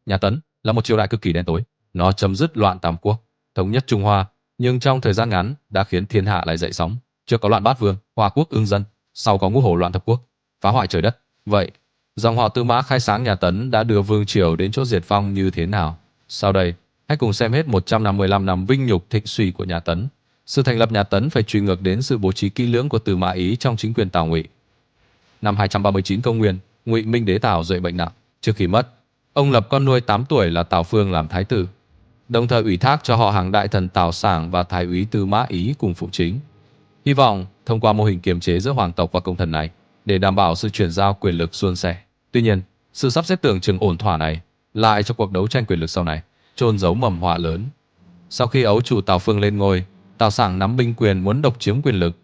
Nhà Tấn là một triều đại cực kỳ đen tối. Nó chấm dứt loạn Tam Quốc, thống nhất Trung Hoa, nhưng trong thời gian ngắn đã khiến thiên hạ lại dậy sóng. Trước có loạn Bát Vương, Hoa Quốc ưng dân, sau có ngũ hổ loạn thập quốc, phá hoại trời đất. Vậy, dòng họ Tư Mã khai sáng nhà Tấn đã đưa vương triều đến chỗ diệt vong như thế nào? Sau đây, hãy cùng xem hết 155 năm vinh nhục thịnh suy của nhà Tấn. Sự thành lập nhà Tấn phải truy ngược đến sự bố trí kỹ lưỡng của Tư Mã Ý trong chính quyền Tào Ngụy. Năm 239 công nguyên, Ngụy Minh Đế Tào Duệ bệnh nặng. Trước khi mất, ông lập con nuôi 8 tuổi là Tào Phương làm thái tử, đồng thời ủy thác cho họ hàng đại thần Tào Sảng và thái úy Tư Mã Ý cùng phụ chính. Hy vọng thông qua mô hình kiềm chế giữa hoàng tộc và công thần này để đảm bảo sự chuyển giao quyền lực suôn sẻ. Tuy nhiên, sự sắp xếp tưởng chừng ổn thỏa này lại cho cuộc đấu tranh quyền lực sau này chôn giấu mầm họa lớn. Sau khi ấu chủ Tào Phương lên ngôi, Tào Sảng nắm binh quyền muốn độc chiếm quyền lực,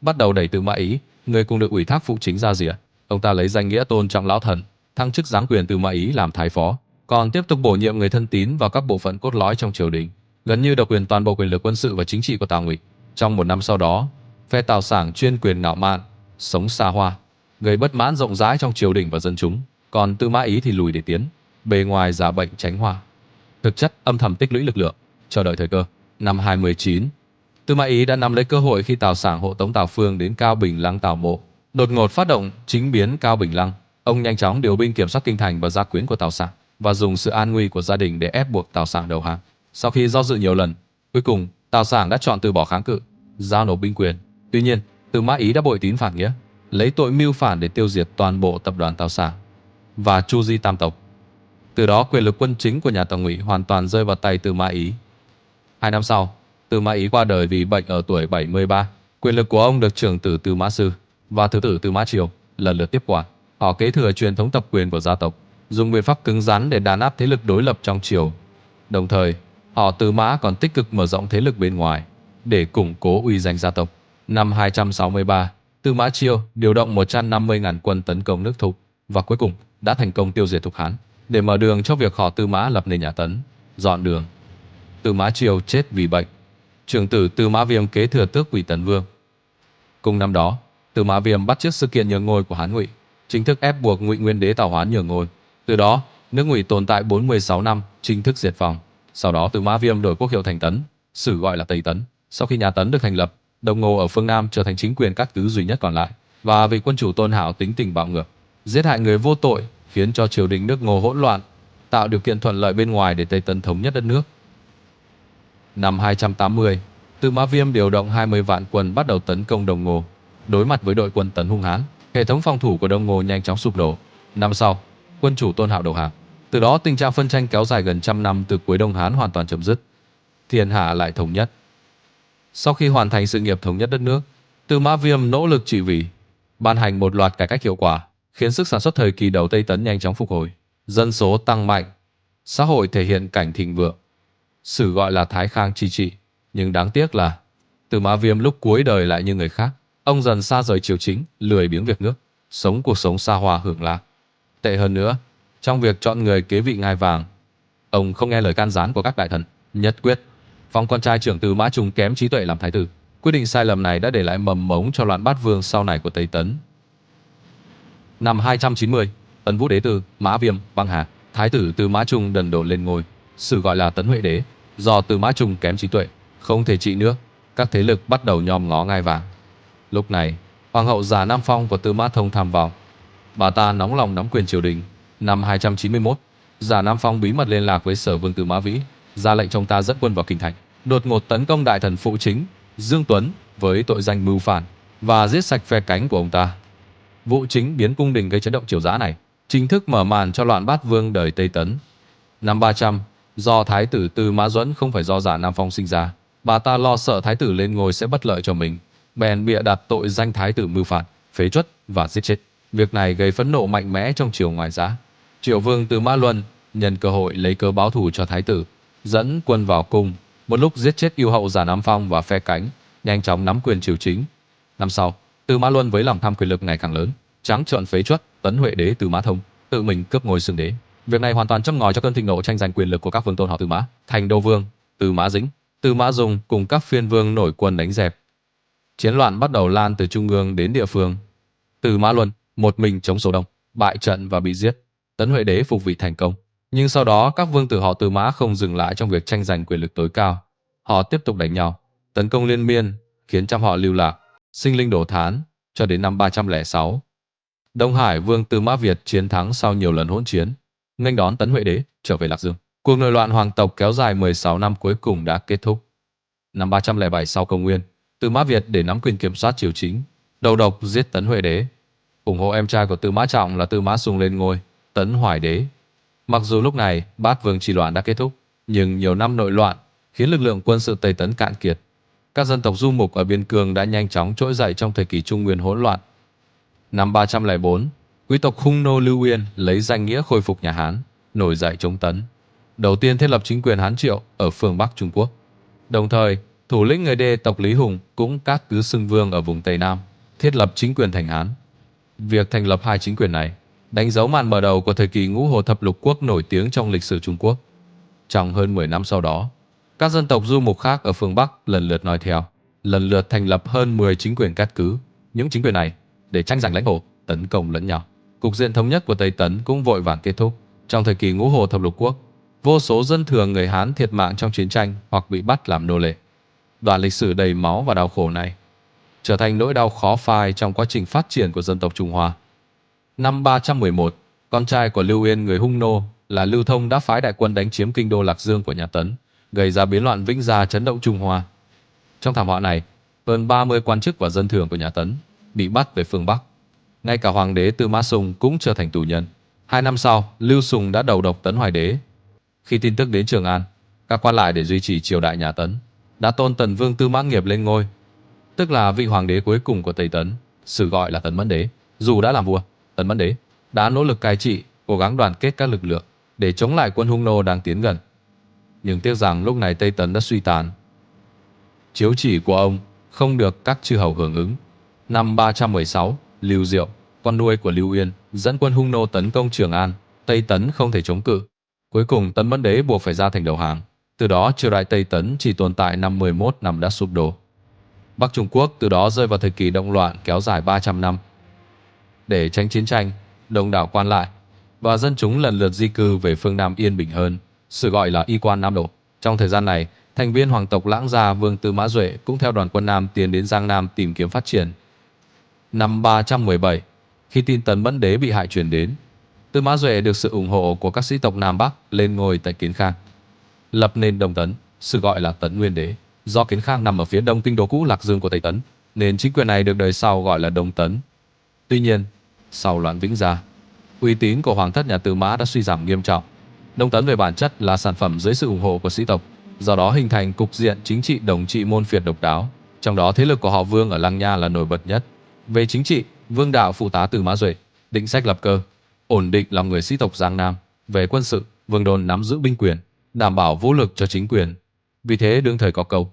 bắt đầu đẩy Tư Mã Ý, người cùng được ủy thác phụ chính ra rìa. Ông ta lấy danh nghĩa tôn trọng lão thần, thăng chức giáng quyền Tư Mã Ý làm thái phó, còn tiếp tục bổ nhiệm người thân tín vào các bộ phận cốt lõi trong triều đình, gần như độc quyền toàn bộ quyền lực quân sự và chính trị của Tào Ngụy. Trong một năm sau đó, phe Tào Sảng chuyên quyền ngạo mạn, sống xa hoa, gây bất mãn rộng rãi trong triều đình và dân chúng, còn Tư Mã Ý thì lùi để tiến, bề ngoài giả bệnh tránh họa, thực chất âm thầm tích lũy lực lượng, chờ đợi thời cơ. Năm 219, Tư Mã Ý đã nắm lấy cơ hội khi Tào Sảng hộ tống Tào Phương đến Cao Bình Lăng Tào Mộ, đột ngột phát động chính biến Cao Bình Lăng. Ông nhanh chóng điều binh kiểm soát kinh thành và gia quyến của Tào Sảng và dùng sự an nguy của gia đình để ép buộc Tào Sảng đầu hàng. Sau khi do dự nhiều lần, cuối cùng Tào Sảng đã chọn từ bỏ kháng cự, giao nộp binh quyền. Tuy nhiên, Tư Mã Ý đã bội tín phản nghĩa, lấy tội mưu phản để tiêu diệt toàn bộ tập đoàn Tào Sảng và tru di tam tộc. Từ đó quyền lực quân chính của nhà Tào Ngụy hoàn toàn rơi vào tay Tư Mã Ý. 2 năm sau, Tư Mã Ý qua đời vì bệnh ở tuổi 73. Quyền lực của ông được trưởng tử Tư Mã Sư và thứ tử Tư Mã Triều lần lượt tiếp quản. Họ kế thừa truyền thống tập quyền của gia tộc, dùng biện pháp cứng rắn để đàn áp thế lực đối lập trong triều. Đồng thời, họ Tư Mã còn tích cực mở rộng thế lực bên ngoài để củng cố uy danh gia tộc. Năm 263, Tư Mã Chiêu điều động 150.000 quân tấn công nước Thục và cuối cùng đã thành công tiêu diệt Thục Hán để mở đường cho việc họ Tư Mã lập nên nhà Tấn, dọn đường. Tư Mã Chiêu chết vì bệnh. Trưởng tử Tư Mã Viêm kế thừa tước vị Tấn Vương. Cùng năm đó, Tư Mã Viêm bắt chước sự kiện nhường ngôi của Hán Ngụy, chính thức ép buộc Ngụy Nguyên Đế Tào Hoán nhường ngôi. Từ đó, nước Ngụy tồn tại 46 năm, chính thức diệt vong. Sau đó Tư Mã Viêm đổi quốc hiệu thành Tấn, sử gọi là Tây Tấn. Sau khi nhà Tấn được thành lập, Đông Ngô ở phương Nam trở thành chính quyền các tứ duy nhất còn lại, và vị quân chủ Tôn Hạo tính tình bạo ngược, giết hại người vô tội, khiến cho triều đình nước Ngô hỗn loạn, tạo điều kiện thuận lợi bên ngoài để Tây Tấn thống nhất đất nước. Năm 280, Tư Mã Viêm điều động 20 vạn quân bắt đầu tấn công Đông Ngô. Đối mặt với đội quân Tấn hung hãn, hệ thống phòng thủ của Đông Ngô nhanh chóng sụp đổ. Năm sau, quân chủ Tôn Hạo đầu hàng. Từ đó tình trạng phân tranh kéo dài gần trăm năm từ cuối Đông Hán hoàn toàn chấm dứt. Thiên hạ lại thống nhất. Sau khi hoàn thành sự nghiệp thống nhất đất nước, Tư Mã Viêm nỗ lực trị vì, ban hành một loạt cải cách hiệu quả, khiến sức sản xuất thời kỳ đầu Tây Tấn nhanh chóng phục hồi, dân số tăng mạnh, xã hội thể hiện cảnh thịnh vượng. Sử gọi là Thái Khang chi trị, nhưng đáng tiếc là Tư Mã Viêm lúc cuối đời lại như người khác. Ông dần xa rời triều chính, lười biếng việc nước, sống cuộc sống xa hoa hưởng lạc. Tệ hơn nữa, trong việc chọn người kế vị ngai vàng, ông không nghe lời can gián của các đại thần, nhất quyết phong con trai trưởng Tư Mã Trung kém trí tuệ làm thái tử. Quyết định sai lầm này đã để lại mầm mống cho loạn bát vương sau này của Tây Tấn. Năm 290, Tấn Vũ Đế Tư Mã Viêm băng hà, thái tử Tư Mã Trung đần độn lên ngôi, sử gọi là Tấn Huệ Đế. Do Tư Mã Trung kém trí tuệ, không thể trị nước, các thế lực bắt đầu nhòm ngó ngai vàng. Lúc này, hoàng hậu Già Nam Phong của Tư Mã Thông tham vào. Bà ta nóng lòng nắm quyền triều đình. Năm 291, Già Nam Phong bí mật liên lạc với Sở Vương Tư Mã Vĩ, ra lệnh cho ông ta dẫn quân vào kinh thành, đột ngột tấn công đại thần phụ chính Dương Tuấn với tội danh mưu phản và giết sạch phe cánh của ông ta. Vụ chính biến cung đình gây chấn động triều dã này chính thức mở màn cho loạn bát vương đời Tây Tấn. Năm 300, do thái tử Tư Mã Duẫn không phải do Già Nam Phong sinh ra, bà ta lo sợ thái tử lên ngôi sẽ bất lợi cho mình, bèn bịa đặt tội danh thái tử mưu phản, phế truất và giết chết. Việc này gây phẫn nộ mạnh mẽ trong triều ngoài giá. Triệu vương Tư Mã Luân nhân cơ hội lấy cớ báo thù cho thái tử, dẫn quân vào cung, một lúc giết chết yêu hậu Già Nam Phong và phe cánh, nhanh chóng nắm quyền triều chính. Năm sau, Tư Mã Luân với lòng tham quyền lực ngày càng lớn, trắng trợn phế truất Tấn Huệ Đế Tư Mã Thông, tự mình cướp ngôi xưng đế. Việc này hoàn toàn châm ngòi cho cơn thịnh nộ tranh giành quyền lực của các vương tôn họ Tư Mã. Thành Đô Vương Tư Mã Dĩnh, Tư Mã Dung cùng các phiên vương nổi quân đánh dẹp. Chiến loạn bắt đầu lan từ trung ương đến địa phương. Tư Mã Luân một mình chống số đông, bại trận và bị giết. Tấn Huệ Đế phục vị thành công. Nhưng sau đó các vương tử họ Tư Mã không dừng lại trong việc tranh giành quyền lực tối cao. Họ tiếp tục đánh nhau, tấn công liên miên, khiến trăm họ lưu lạc, sinh linh đổ thán cho đến năm 306. Đông Hải Vương Tư Mã Việt chiến thắng sau nhiều lần hỗn chiến, nghênh đón Tấn Huệ Đế trở về Lạc Dương. Cuộc nội loạn hoàng tộc kéo dài 16 năm cuối cùng đã kết thúc. Năm 307 sau Công nguyên, Tư Mã Việt để nắm quyền kiểm soát triều chính, đầu độc giết Tấn Huệ Đế, ủng hộ em trai của Tư Mã Trọng là Tư Mã Sung lên ngôi, Tấn Hoài Đế. Mặc dù lúc này Bát Vương chi loạn đã kết thúc, nhưng nhiều năm nội loạn khiến lực lượng quân sự Tây Tấn cạn kiệt. Các dân tộc du mục ở biên cương đã nhanh chóng trỗi dậy trong thời kỳ Trung Nguyên hỗn loạn. Năm 304, quý tộc Hung Nô Lưu Uyên lấy danh nghĩa khôi phục nhà Hán, nổi dậy chống Tấn. Đầu tiên thiết lập chính quyền Hán Triệu ở phương Bắc Trung Quốc. Đồng thời, thủ lĩnh người Đê tộc Lý Hùng cũng cát cứ xưng vương ở vùng Tây Nam, thiết lập chính quyền thành Hán. Việc thành lập hai chính quyền này đánh dấu màn mở đầu của thời kỳ Ngũ Hồ Thập Lục Quốc nổi tiếng trong lịch sử Trung Quốc. Trong hơn 10 năm sau đó, các dân tộc du mục khác ở phương Bắc lần lượt nói theo, lần lượt thành lập hơn 10 chính quyền cát cứ. Những chính quyền này để tranh giành lãnh thổ, tấn công lẫn nhau. Cục diện thống nhất của Tây Tấn cũng vội vàng kết thúc. Trong thời kỳ Ngũ Hồ Thập Lục Quốc, vô số dân thường người Hán thiệt mạng trong chiến tranh hoặc bị bắt làm nô lệ. Đoạn lịch sử đầy máu và đau khổ này trở thành nỗi đau khó phai trong quá trình phát triển của dân tộc Trung Hoa. Năm 311, con trai của Lưu Yên người Hung Nô là Lưu Thông đã phái đại quân đánh chiếm kinh đô Lạc Dương của nhà Tấn, gây ra biến loạn Vĩnh Gia chấn động Trung Hoa. Trong thảm họa này, hơn 30 quan chức và dân thường của nhà Tấn bị bắt về phương Bắc. Ngay cả hoàng đế Tư Mã Sung cũng trở thành tù nhân. 2 năm sau, Lưu Sùng đã đầu độc Tấn Hoài Đế. Khi tin tức đến Trường An, các quan lại để duy trì triều đại nhà Tấn đã tôn Tần Vương Tư Mã Nghiệp lên ngôi, tức là vị hoàng đế cuối cùng của Tây Tấn, sử gọi là Tấn Mẫn Đế. Dù đã làm vua, Tấn Mẫn Đế đã nỗ lực cai trị, cố gắng đoàn kết các lực lượng để chống lại quân Hung Nô đang tiến gần. Nhưng tiếc rằng lúc này Tây Tấn đã suy tàn. Chiếu chỉ của ông không được các chư hầu hưởng ứng. Năm 316, Lưu Diệu, con nuôi của Lưu Uyên, dẫn quân Hung Nô tấn công Trường An. Tây Tấn không thể chống cự. Cuối cùng Tấn Mẫn Đế buộc phải ra thành đầu hàng. Từ đó triều đại Tây Tấn chỉ tồn tại 11 năm đã sụp đổ. Bắc Trung Quốc từ đó rơi vào thời kỳ động loạn kéo dài 300 năm. Để tránh chiến tranh, đông đảo quan lại và dân chúng lần lượt di cư về phương Nam yên bình hơn, sự gọi là Y Quan Nam Độ. Trong thời gian này, thành viên hoàng tộc Lãng Gia Vương Tư Mã Duệ cũng theo đoàn quân Nam tiến đến Giang Nam tìm kiếm phát triển. Năm 317, khi tin Tấn Mẫn Đế bị hại truyền đến, Tư Mã Duệ được sự ủng hộ của các sĩ tộc Nam Bắc lên ngôi tại Kiến Khang, lập nên Đông Tấn, sự gọi là Tấn Nguyên Đế. Do Kiến Khang nằm ở phía đông kinh đô cũ Lạc Dương của Tây Tấn, nên chính quyền này được đời sau gọi là Đông Tấn. Tuy nhiên, sau loạn Vĩnh Gia, uy tín của hoàng thất nhà Tư Mã đã suy giảm nghiêm trọng. Đông Tấn về bản chất là sản phẩm dưới sự ủng hộ của sĩ tộc, do đó hình thành cục diện chính trị đồng trị môn phiệt độc đáo. Trong đó thế lực của họ Vương ở Lăng Nha là nổi bật nhất. Về chính trị, Vương Đạo phụ tá Tư Mã Duệ, định sách lập cơ, ổn định lòng người sĩ tộc Giang Nam. Về quân sự, Vương Đôn nắm giữ binh quyền, đảm bảo vũ lực cho chính quyền. Vì thế đương thời có câu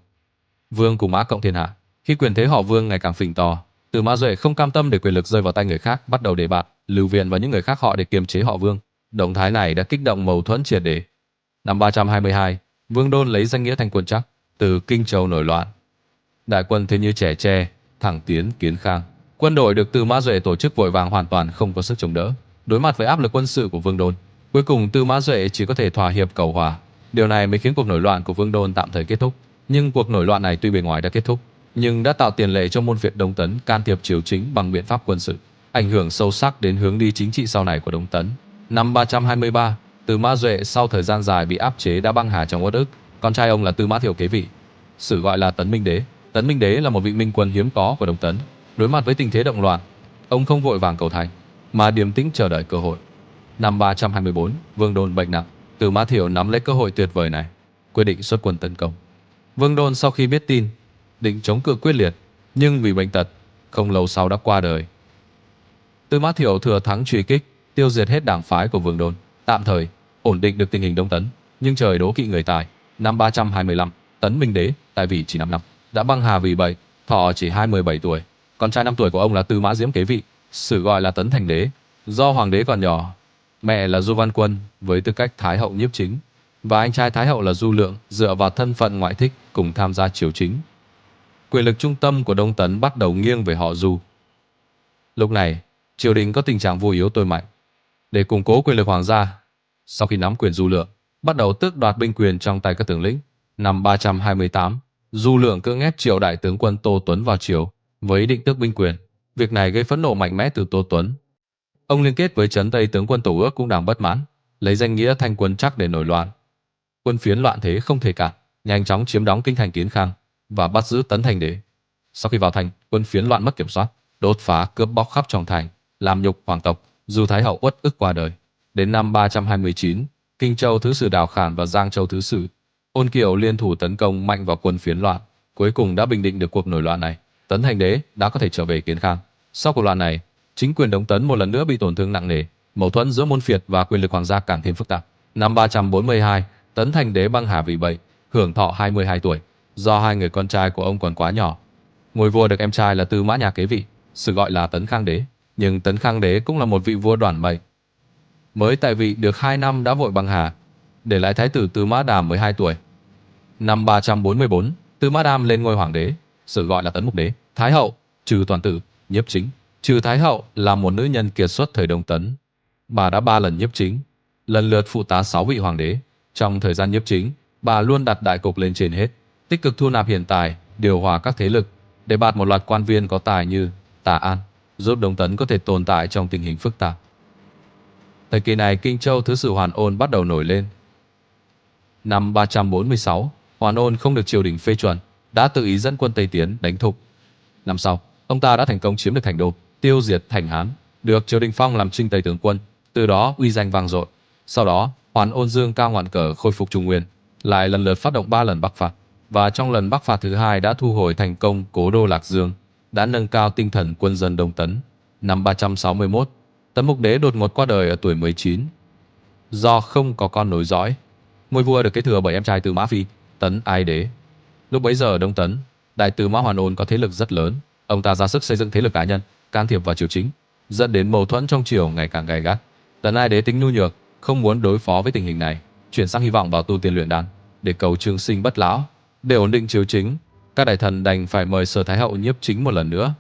Vương cùng Mã cộng thiên hạ. Khi quyền thế họ Vương ngày càng phình to, Tư Mã Duệ không cam tâm để quyền lực rơi vào tay người khác, bắt đầu đề bạt Lưu Viện và những người khác họ để kiềm chế họ Vương. Động thái này đã kích động mâu thuẫn triệt để. Năm 322, Vương Đôn lấy danh nghĩa thành quân Trắc từ Kinh Châu nổi loạn. Đại quân thế như trẻ tre, thẳng tiến Kiến Khang. Quân đội được Tư Mã Duệ tổ chức vội vàng hoàn toàn không có sức chống đỡ. Đối mặt với áp lực quân sự của Vương Đôn, cuối cùng Tư Mã Duệ chỉ có thể thỏa hiệp cầu hòa. Điều này mới khiến cuộc nổi loạn của Vương Đôn tạm thời kết thúc. Nhưng cuộc nổi loạn này tuy bề ngoài đã kết thúc, nhưng đã tạo tiền lệ cho môn phiệt Đông Tấn can thiệp triều chính bằng biện pháp quân sự, ảnh hưởng sâu sắc đến hướng đi chính trị sau này của Đông Tấn. Năm 323, Tư Mã Duệ sau thời gian dài bị áp chế đã băng hà trong uất ức. Con trai ông là Tư Mã Thiệu kế vị, sử gọi là Tấn Minh Đế. Tấn Minh Đế là một vị minh quân hiếm có của Đông Tấn. Đối mặt với tình thế động loạn, ông không vội vàng cầu thành, mà điềm tĩnh chờ đợi cơ hội. Năm 324, Vương Đôn bệnh nặng. Tư Mã Thiệu nắm lấy cơ hội tuyệt vời này, quyết định xuất quân tấn công. Vương Đôn sau khi biết tin, định chống cự quyết liệt, nhưng vì bệnh tật, không lâu sau đã qua đời. Tư Mã Thiệu thừa thắng truy kích, tiêu diệt hết đảng phái của Vương Đôn, tạm thời ổn định được tình hình Đông Tấn. Nhưng trời đố kỵ người tài. Năm 325, Tấn Minh Đế tại vị chỉ 5 năm, đã băng hà vì bệnh, thọ chỉ 27 tuổi. Con trai 5 tuổi của ông là Tư Mã Diễm kế vị, sử gọi là Tấn Thành Đế. Do hoàng đế còn nhỏ, mẹ là Du Văn Quân với tư cách thái hậu nhiếp chính, và anh trai thái hậu là Du Lượng dựa vào thân phận ngoại thích cùng tham gia triều chính. Quyền lực trung tâm của Đông Tấn bắt đầu nghiêng về họ Du. Lúc này, triều đình có tình trạng vua yếu tôi mạnh. Để củng cố quyền lực hoàng gia, Sau khi nắm quyền Du Lượng, bắt đầu tước đoạt binh quyền trong tay các tướng lĩnh. Năm 328, Du Lượng cưỡng ép triệu đại tướng quân Tô Tuấn vào triều với ý định tước binh quyền. Việc này gây phẫn nộ mạnh mẽ từ Tô Tuấn. Ông liên kết với trấn Tây tướng quân Tổ Ước cũng đang bất mãn, lấy danh nghĩa thanh quân chắc để nổi loạn. Quân Phiến loạn thế không thể cản, nhanh chóng chiếm đóng kinh thành Kiến Khang và bắt giữ Tấn Thành Đế. Sau khi vào thành, quân Phiến loạn mất kiểm soát, đốt phá cướp bóc khắp trong thành, làm nhục hoàng tộc. Du Thái Hậu uất ức qua đời. Đến năm 329, Kinh Châu thứ sử Đào Khản và Giang Châu thứ sử Ôn Kiều liên thủ tấn công mạnh vào quân Phiến loạn, cuối cùng đã bình định được cuộc nổi loạn này. Tấn Thành Đế đã có thể trở về Kiến Khang. Sau cuộc loạn này, chính quyền Đống Tấn một lần nữa bị tổn thương nặng nề, mâu thuẫn giữa môn phiệt và quyền lực hoàng gia càng thêm phức tạp. Năm 342, Tấn Thành Đế băng hà vì bệnh, hưởng thọ 22 tuổi, do hai người con trai của ông còn quá nhỏ. Ngôi vua được em trai là Tư Mã Nhà kế vị, sự gọi là Tấn Khang Đế, nhưng Tấn Khang Đế cũng là một vị vua đoản mệnh. Mới tại vị được 2 năm đã vội băng hà, để lại thái tử Tư Mã Đàm 12 tuổi. Năm 344, Tư Mã Đàm lên ngôi hoàng đế, sự gọi là Tấn Mục Đế. Thái hậu, Trừ Toàn Tử, nhiếp chính. Trừ Thái hậu là một nữ nhân kiệt xuất thời Đông Tấn. Bà đã 3 lần nhiếp chính, lần lượt phụ tá 6 vị hoàng đế. Trong thời gian nhiếp chính, bà luôn đặt đại cục lên trên hết, tích cực thu nạp hiền tài, điều hòa các thế lực, để bạt một loạt quan viên có tài như Tạ An, giúp Đông Tấn có thể tồn tại trong tình hình phức tạp. Thời kỳ này, Kinh Châu thứ sử Hoàn Ôn bắt đầu nổi lên. Năm 346, Hoàn Ôn không được triều đình phê chuẩn, đã tự ý dẫn quân Tây tiến đánh Thục. Năm sau, ông ta đã thành công chiếm được thành Đô, tiêu diệt thành Hán, được triều đình phong làm Trinh Tây tướng quân, từ đó uy danh vang dội. Sau đó, Hoàn Ôn dương cao ngọn cờ khôi phục Trung Nguyên, lại lần lượt phát động 3 lần bắc phạt, và trong lần bắc phạt thứ 2 đã thu hồi thành công cố đô Lạc Dương, đã nâng cao tinh thần quân dân Đông Tấn. Năm 361, Tấn Mục Đế đột ngột qua đời ở tuổi 19. Do không có con nối dõi, ngôi vua được kế thừa bởi em trai Tư Mã Phi, Tấn Ái Đế. Lúc bấy giờ Đông Tấn, đại Tư Mã Hoàn Ôn có thế lực rất lớn, ông ta ra sức xây dựng thế lực cá nhân, can thiệp vào triều chính, dẫn đến mâu thuẫn trong triều ngày càng gay gắt. Tấn Ái Đế tính nhu nhược, không muốn đối phó với tình hình này, chuyển sang hy vọng vào tu tiên luyện đan để cầu trường sinh bất lão. Để ổn định triều chính, các đại thần đành phải mời Sở Thái hậu nhiếp chính một lần nữa.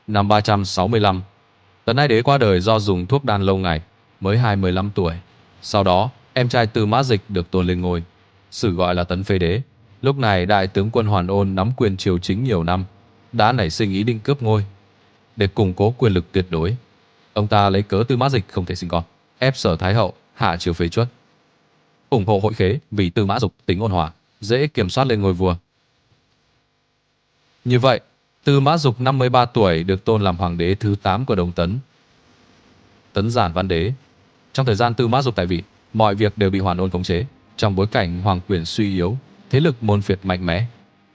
Năm 365, Tấn Ái Đế qua đời do dùng thuốc đan lâu ngày, mới 25 tuổi. Sau đó, em trai Tư Mã Dịch được tôn lên ngôi, sử gọi là Tấn Phế Đế. Lúc này đại tướng quân Hoàn Ôn nắm quyền triều chính nhiều năm, đã nảy sinh ý định cướp ngôi. Để củng cố quyền lực tuyệt đối, ông ta lấy cớ Tư Mã Dịch không thể sinh con, ép Sở Thái hậu hạ triều phế truất, ủng hộ Hội Khế vì Tư Mã Dục tính ôn hòa, dễ kiểm soát lên ngôi vua. Như vậy, Tư Mã Dục 53 tuổi được tôn làm hoàng đế thứ 8 của Đông Tấn. Tấn Giản Văn Đế. Trong thời gian Tư Mã Dục tại vị, mọi việc đều bị Hoàn Ôn khống chế. Trong bối cảnh hoàng quyền suy yếu, thế lực môn phiệt mạnh mẽ,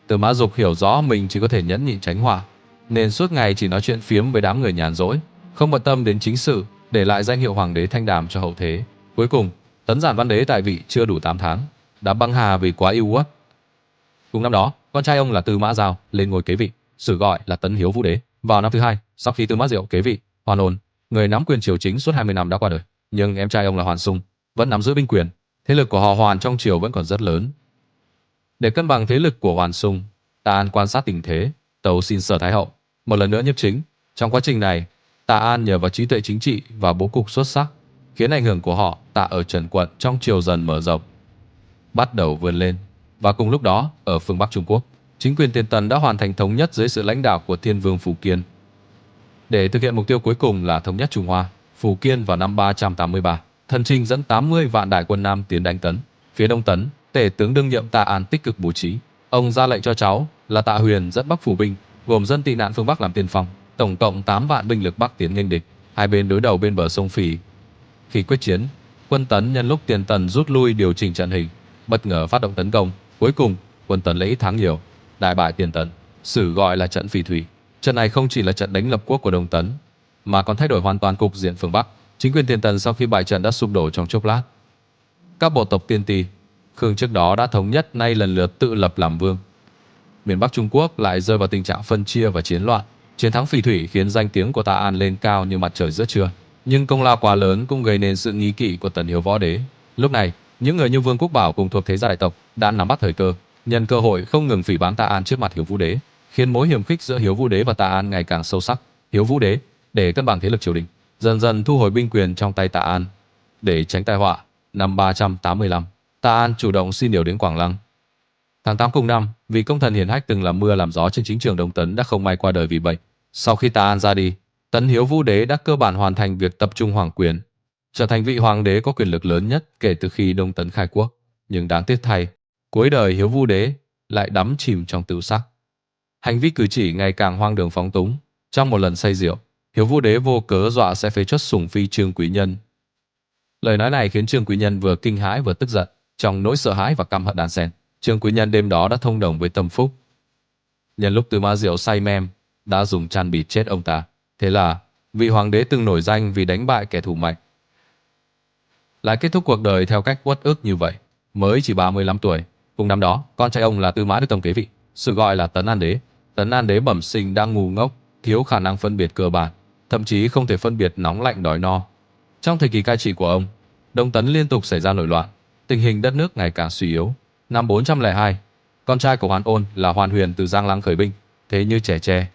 Tư Mã Dục hiểu rõ mình chỉ có thể nhẫn nhịn tránh họa, nên suốt ngày chỉ nói chuyện phiếm với đám người nhàn rỗi, không bận tâm đến chính sự, để lại danh hiệu hoàng đế thanh đàm cho hậu thế. Cuối cùng, Tấn Giản Văn Đế tại vị chưa đủ 8 tháng, đã băng hà vì quá yêu uất. Cùng năm đó, con trai ông là Tư Mã Giao lên ngôi kế vị, sử gọi là Tấn Hiếu Vũ Đế. Vào năm thứ 2, sau khi Tư Mã Diệu kế vị, Hoàn Ôn, người nắm quyền triều chính suốt 20 năm đã qua đời, nhưng em trai ông là Hoàn Sung vẫn nắm giữ binh quyền, thế lực của họ Hoàn trong triều vẫn còn rất lớn. Để cân bằng thế lực của Hoàn Sung, Tạ An quan sát tình thế, tấu xin Sở Thái hậu một lần nữa nhiếp chính. Trong quá trình này, Tạ An nhờ vào trí tuệ chính trị và bố cục xuất sắc, khiến ảnh hưởng của họ Tạ ở Trần quận trong triều dần mở rộng, bắt đầu vươn lên. Và cùng lúc đó, ở phương Bắc Trung Quốc, chính quyền Tiền Tần đã hoàn thành thống nhất dưới sự lãnh đạo của Thiên Vương Phù Kiên. Để thực hiện mục tiêu cuối cùng là thống nhất Trung Hoa, Phù Kiên vào năm 383, Thần Trinh dẫn 80 vạn đại quân Nam tiến đánh Tấn. Phía Đông Tấn, Tể tướng đương nhiệm Tạ An tích cực bố trí. Ông ra lệnh cho cháu là Tạ Huyền dẫn Bắc phủ binh, gồm dân tị nạn phương Bắc làm tiên phong, tổng cộng 8 vạn binh lực Bắc tiến nghênh địch. Hai bên đối đầu bên bờ sông Phì. Khi quyết chiến, quân Tấn nhân lúc Tiền Tần rút lui điều chỉnh trận hình, bất ngờ phát động tấn công. Cuối cùng, quân Tấn lấy ít thắng nhiều, đại bại Tiền Tần, sử gọi là trận Phì Thủy. Trận này không chỉ là trận đánh lập quốc của Đông Tấn, mà còn thay đổi hoàn toàn cục diện phương Bắc. Chính quyền Tiền Tần sau khi bại trận đã sụp đổ trong chốc lát. Các bộ tộc Tiên Tỳ, Khương trước đó đã thống nhất nay lần lượt tự lập làm vương. Miền Bắc Trung Quốc lại rơi vào tình trạng phân chia và chiến loạn. Chiến thắng Phì Thủy khiến danh tiếng của Tạ An lên cao như mặt trời giữa trưa, nhưng công lao quá lớn cũng gây nên sự nghi kỵ của Tần Hiếu Võ Đế. Lúc này, những người như Vương Quốc Bảo cùng thuộc thế gia đại tộc đã nắm bắt thời cơ, nhân cơ hội không ngừng phỉ báng Tạ An trước mặt Hiếu Vũ Đế, khiến mối hiềm khích giữa Hiếu Vũ Đế và Tạ An ngày càng sâu sắc. Hiếu Vũ Đế, để cân bằng thế lực triều đình, dần dần thu hồi binh quyền trong tay Tạ An. Để tránh tai họa, năm 385, Tạ An chủ động xin điều đến Quảng Lăng. Tháng 8 cùng năm, vị công thần hiển hách từng làm mưa làm gió trên chính trường Đông Tấn đã không may qua đời vì bệnh. Sau khi Tạ An ra đi, Tấn Hiếu Vũ Đế đã cơ bản hoàn thành việc tập trung hoàng quyền, trở thành vị hoàng đế có quyền lực lớn nhất kể từ khi Đông Tấn khai quốc. Nhưng đáng tiếc thay, cuối đời Hiếu Vũ Đế lại đắm chìm trong tửu sắc. Hành vi cử chỉ ngày càng hoang đường phóng túng. Trong một lần say rượu, Hiếu Vũ Đế vô cớ dọa sẽ phế truất sủng phi Trương Quý Nhân. Lời nói này khiến Trương Quý Nhân vừa kinh hãi vừa tức giận, trong nỗi sợ hãi và căm hận đan xen. Trương Quý Nhân đêm đó đã thông đồng với Tâm Phúc. Nhân lúc Tư Mã Diệu say mem, đã dùng chăn bịt chết ông ta. Thế là vị hoàng đế từng nổi danh vì đánh bại kẻ thù mạnh lại kết thúc cuộc đời theo cách uất ức như vậy, mới chỉ 35 tuổi. Cùng năm đó, con trai ông là Tư Mã Đức Tông kế vị, sự gọi là Tấn An Đế. Tấn An Đế bẩm sinh đang ngu ngốc, thiếu khả năng phân biệt cơ bản, thậm chí không thể phân biệt nóng lạnh đói no. Trong thời kỳ cai trị của ông, Đông Tấn liên tục xảy ra nổi loạn, tình hình đất nước ngày càng suy yếu. Năm 402, con trai của Hoàn Ôn là Hoàn Huyền từ Giang Lăng khởi binh, thế như trẻ tre,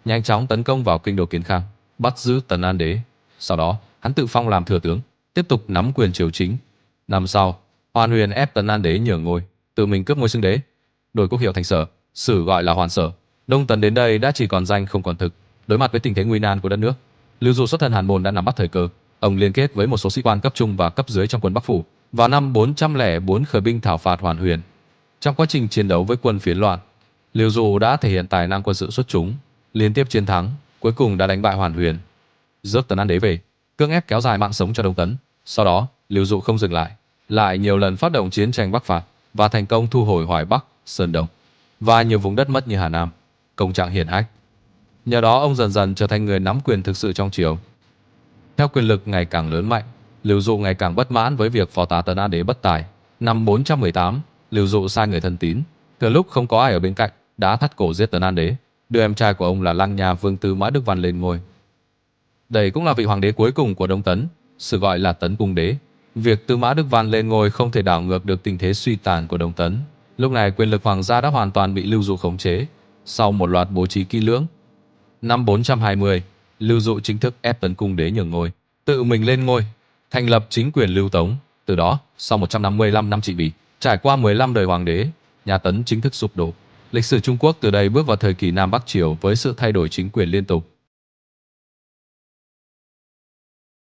nhanh chóng tấn công vào kinh đô Kiến Khang, bắt giữ Tấn An Đế. Sau đó, hắn tự phong làm thừa tướng, tiếp tục nắm quyền triều chính. Năm sau, Hoàn Huyền ép Tấn An Đế nhường ngôi, tự mình cướp ngôi xưng đế, đổi quốc hiệu thành Sở, sử gọi là Hoàn Sở. Đông Tấn đến đây đã chỉ còn danh không còn thực. Đối mặt với tình thế nguy nan của đất nước, Lưu Dụ xuất thân Hàn Môn đã nắm bắt thời cơ. Ông liên kết với một số sĩ quan cấp trung và cấp dưới trong quân Bắc phủ, vào năm 404 khởi binh thảo phạt Hoàn Huyền. Trong quá trình chiến đấu với quân phiến loạn, Lưu Dụ đã thể hiện tài năng quân sự xuất chúng, liên tiếp chiến thắng, cuối cùng đã đánh bại Hoàn Huyền, rước Tấn An Đế về, cưỡng ép kéo dài mạng sống cho Đông Tấn. Sau đó, Lưu Dụ không dừng lại nhiều lần phát động chiến tranh Bắc phạt và thành công thu hồi Hoài Bắc, Sơn Đông và nhiều vùng đất mất như Hà Nam, công trạng hiển hách. Nhờ đó ông dần dần trở thành người nắm quyền thực sự trong triều. Theo quyền lực ngày càng lớn mạnh, Lưu Dụ ngày càng bất mãn với việc phó tá Tấn An Đế bất tài. Năm 418, Lưu Dụ sai người thân tín, thừa lúc không có ai ở bên cạnh, đã thắt cổ giết Tấn An Đế, đưa em trai của ông là Lăng Nhà Vương Tư Mã Đức Văn lên ngôi. Đây cũng là vị hoàng đế cuối cùng của Đông Tấn, sự gọi là Tấn Cung Đế. Việc Tư Mã Đức Văn lên ngôi không thể đảo ngược được tình thế suy tàn của Đông Tấn. Lúc này quyền lực hoàng gia đã hoàn toàn bị Lưu Dụ khống chế. Sau một loạt bố trí kỹ lưỡng, năm 420, Lưu Dụ chính thức ép Tấn Cung Đế nhường ngôi, tự mình lên ngôi, thành lập chính quyền Lưu Tống. Từ đó, sau 155 năm trị vì, trải qua 15 đời hoàng đế, nhà Tấn chính thức sụp đổ. Lịch sử Trung Quốc từ đây bước vào thời kỳ Nam Bắc Triều với sự thay đổi chính quyền liên tục.